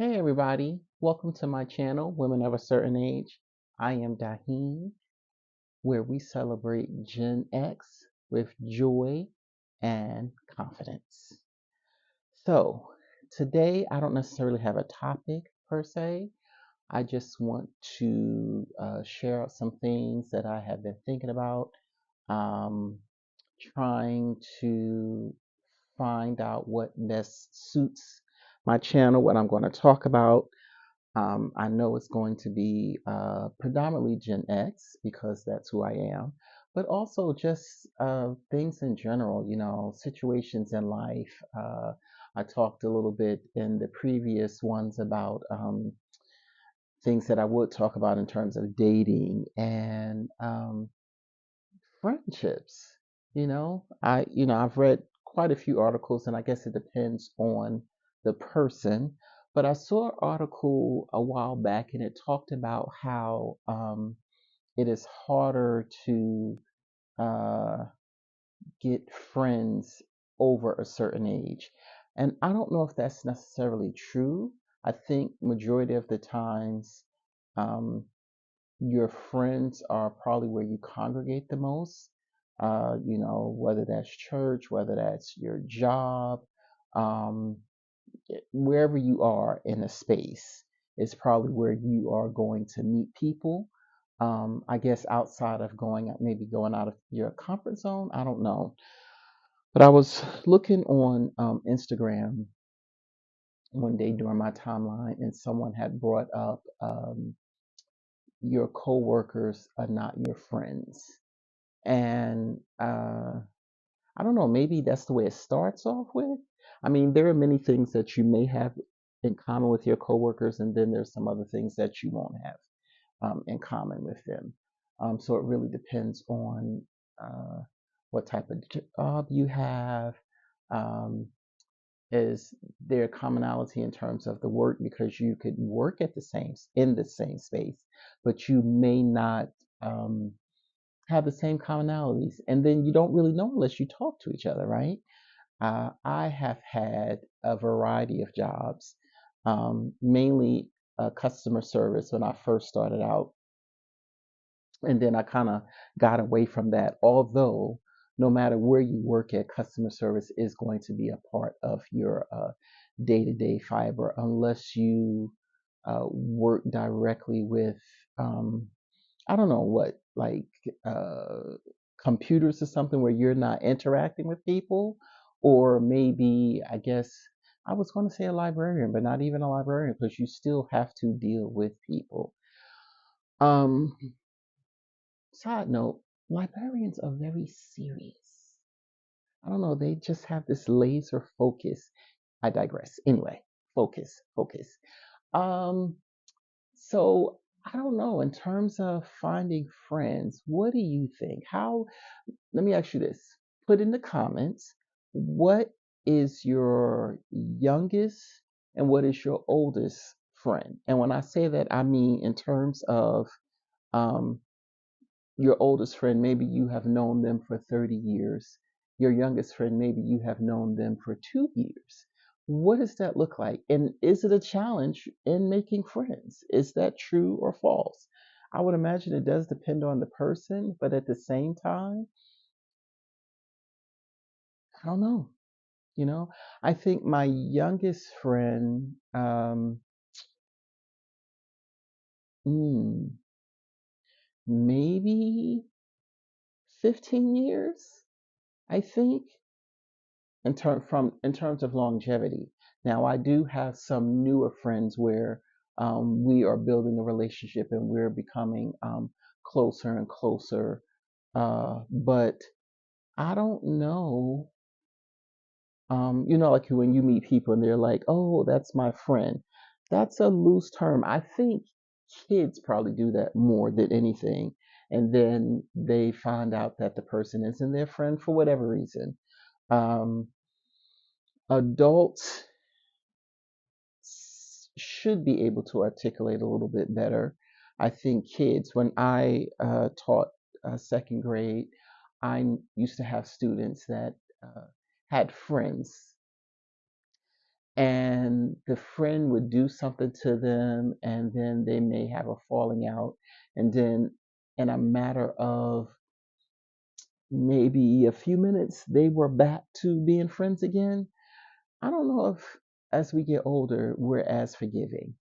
Hey everybody, welcome to my channel, Women of a Certain Age. I am Daheen, where we celebrate Gen X with joy and confidence. So, today I don't necessarily have a topic per se. I just want to share out some things that I have been thinking about, um, trying to find out what best suits my channel, what I'm going to talk about. I know it's going to be predominantly Gen X because that's who I am, but also just things in general, situations in life. I talked a little bit in the previous ones about things that I would talk about in terms of dating and friendships. I've read quite a few articles, and I guess it depends on the person. But I saw an article a while back, and it talked about how it is harder to uh, get friends over a certain age. And I don't know if that's necessarily true. I think majority of the times, um, your friends are probably where you congregate the most. Whether that's church, whether that's your job, um, wherever you are in a space is probably where you are going to meet people. I guess outside of maybe going out of your comfort zone, I don't know. But I was looking on Instagram one day during my timeline, and someone had brought up your coworkers are not your friends. And I don't know, maybe that's the way it starts off with. I mean, there are many things that you may have in common with your coworkers, and then there's some other things that you won't have in common with them. So it really depends on uh, what type of job you have. Um, is there commonality in terms of the work, because you could work at the same in the same space, but you may not um, have the same commonalities, and then you don't really know unless you talk to each other, right? I have had a variety of jobs, mainly customer service when I first started out, and then I kind of got away from that. Although, no matter where you work at, customer service is going to be a part of your day-to-day fiber, unless you work directly with um, I don't know what, like uh, computers or something where you're not interacting with people, or maybe I guess I was going to say a librarian, but not even a librarian because you still have to deal with people. Um, Side note, librarians are very serious. I don't know, they just have this laser focus. I digress. Anyway, focus. Um, So I don't know, in terms of finding friends, what do you think? Let me ask you this. Put in the comments, what is your youngest and what is your oldest friend? And when I say that, I mean in terms of um, your oldest friend, maybe you have known them for 30 years. Your youngest friend, maybe you have known them for 2 years. What does that look like? And is it a challenge in making friends? Is that true or false? I would imagine it does depend on the person, but at the same time, I don't know. You know, I think my youngest friend, mm, maybe 15 years, I think. In terms of longevity. Now, I do have some newer friends where we are building a relationship and we're becoming closer and closer. But I don't know. Like when you meet people and they're like, "Oh, that's my friend." That's a loose term. I think kids probably do that more than anything, and then they find out that the person isn't their friend for whatever reason. Um, Adults should be able to articulate a little bit better. I think kids, when I taught second grade, used to have students that had friends, and the friend would do something to them, and then they may have a falling out, and then in a matter of maybe a few minutes, they were back to being friends again. I don't know if as we get older, we're as forgiving.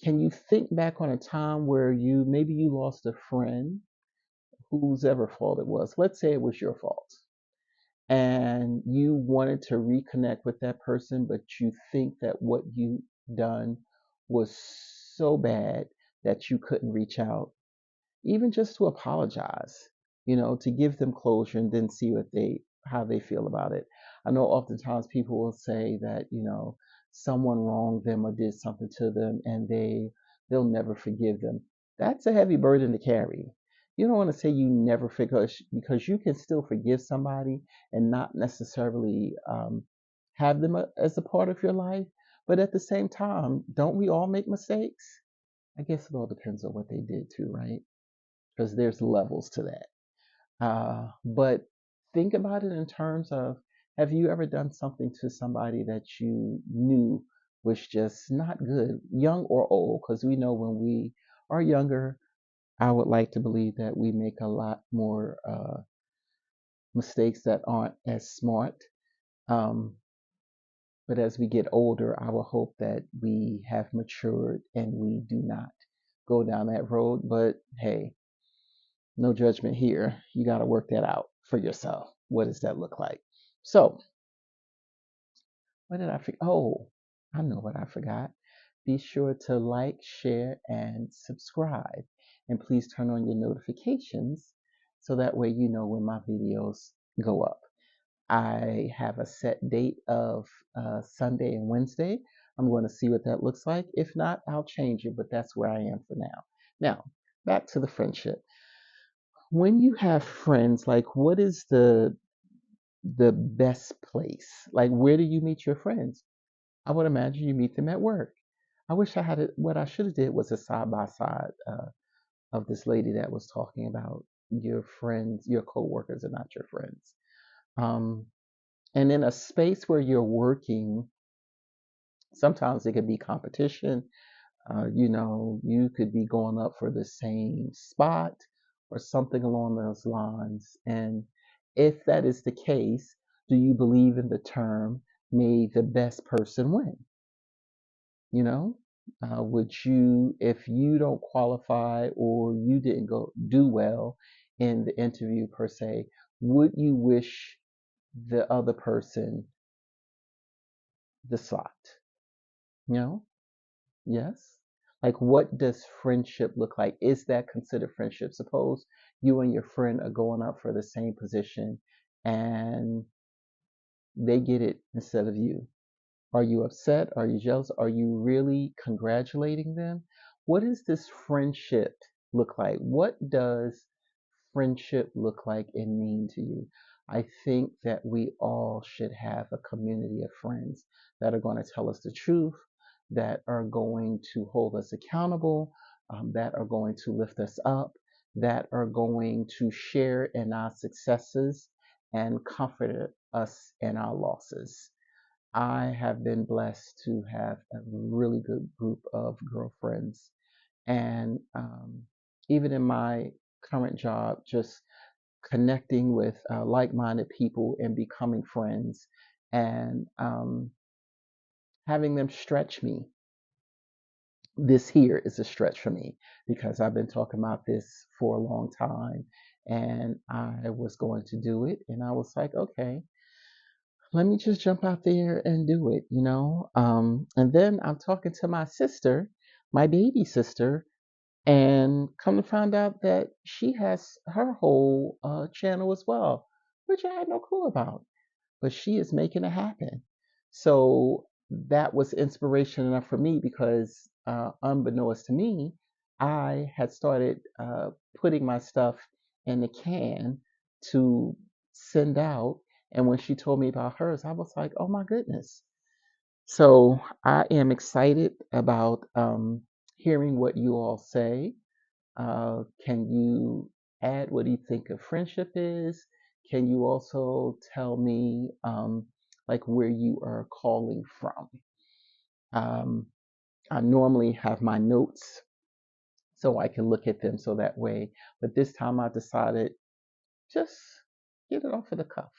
Can you think back on a time where you lost a friend, whose ever fault it was? Let's say it was your fault, and you wanted to reconnect with that person, but you think that what you done was so bad that you couldn't reach out, even just to apologize, to give them closure and then see what they how they feel about it. I know oftentimes people will say that, someone wronged them or did something to them and they'll never forgive them. That's a heavy burden to carry. You don't want to say you never forgive, because you can still forgive somebody and not necessarily have them as a part of your life. But at the same time, don't we all make mistakes? I guess it all depends on what they did too, right? Because there's levels to that. But think about it in terms of, have you ever done something to somebody that you knew was just not good, young or old? Because we know when we are younger, I would like to believe that we make a lot more mistakes that aren't as smart. Um, but as we get older, I will hope that we have matured and we do not go down that road. But hey, no judgment here. You got to work that out for yourself. What does that look like? So, what did I forget? Oh, I know what I forgot. Be sure to like, share, and subscribe. And please turn on your notifications so that way you know when my videos go up. I have a set date of Sunday and Wednesday. I'm going to see what that looks like. If not, I'll change it, but that's where I am for now. Now, back to the friendship. When you have friends, like, what is the best place? Like, where do you meet your friends? I would imagine you meet them at work. I wish I had it. What I should have did was a side by side of this lady that was talking about your friends, your coworkers are not your friends. Um, and in a space where you're working, sometimes it could be competition. You could be going up for the same spot or something along those lines. And if that is the case, do you believe in the term, may the best person win? You know, would you, if you don't qualify or you didn't go do well in the interview per se, would you wish the other person the slot? No? Yes. Like, what does friendship look like? Is that considered friendship? Suppose you and your friend are going up for the same position and they get it instead of you. Are you upset? Are you jealous? Are you really congratulating them? What does this friendship look like? What does friendship look like and mean to you? I think that we all should have a community of friends that are going to tell us the truth, that are going to hold us accountable, that are going to lift us up, that are going to share in our successes and comfort us in our losses. I have been blessed to have a really good group of girlfriends. And even in my current job, just connecting with like minded people and becoming friends and having them stretch me. This here is a stretch for me because I've been talking about this for a long time and I was going to do it. And I was like, okay, let me just jump out there and do it. And then I'm talking to my sister, my baby sister, and come to find out that she has her whole channel as well, which I had no clue about. But she is making it happen. So that was inspiration enough for me because, unbeknownst to me, I had started putting my stuff in the can to send out. And when she told me about hers, I was like, oh my goodness. So I am excited about hearing what you all say. Can you add what you think of friendship is? Can you also tell me like where you are calling from? Um, I normally have my notes so I can look at them so that way. But this time I decided just get it off of the cuff.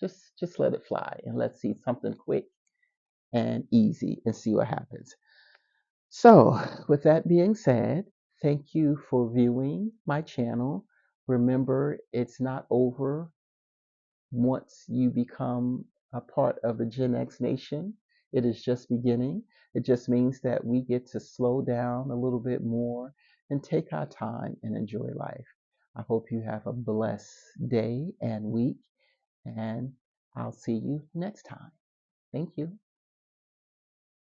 Just let it fly and let's see something quick and easy and see what happens. So, with that being said, thank you for viewing my channel. Remember, it's not over once you become a part of the Gen X nation. It is just beginning. It just means that we get to slow down a little bit more and take our time and enjoy life. I hope you have a blessed day and week, and I'll see you next time. Thank you.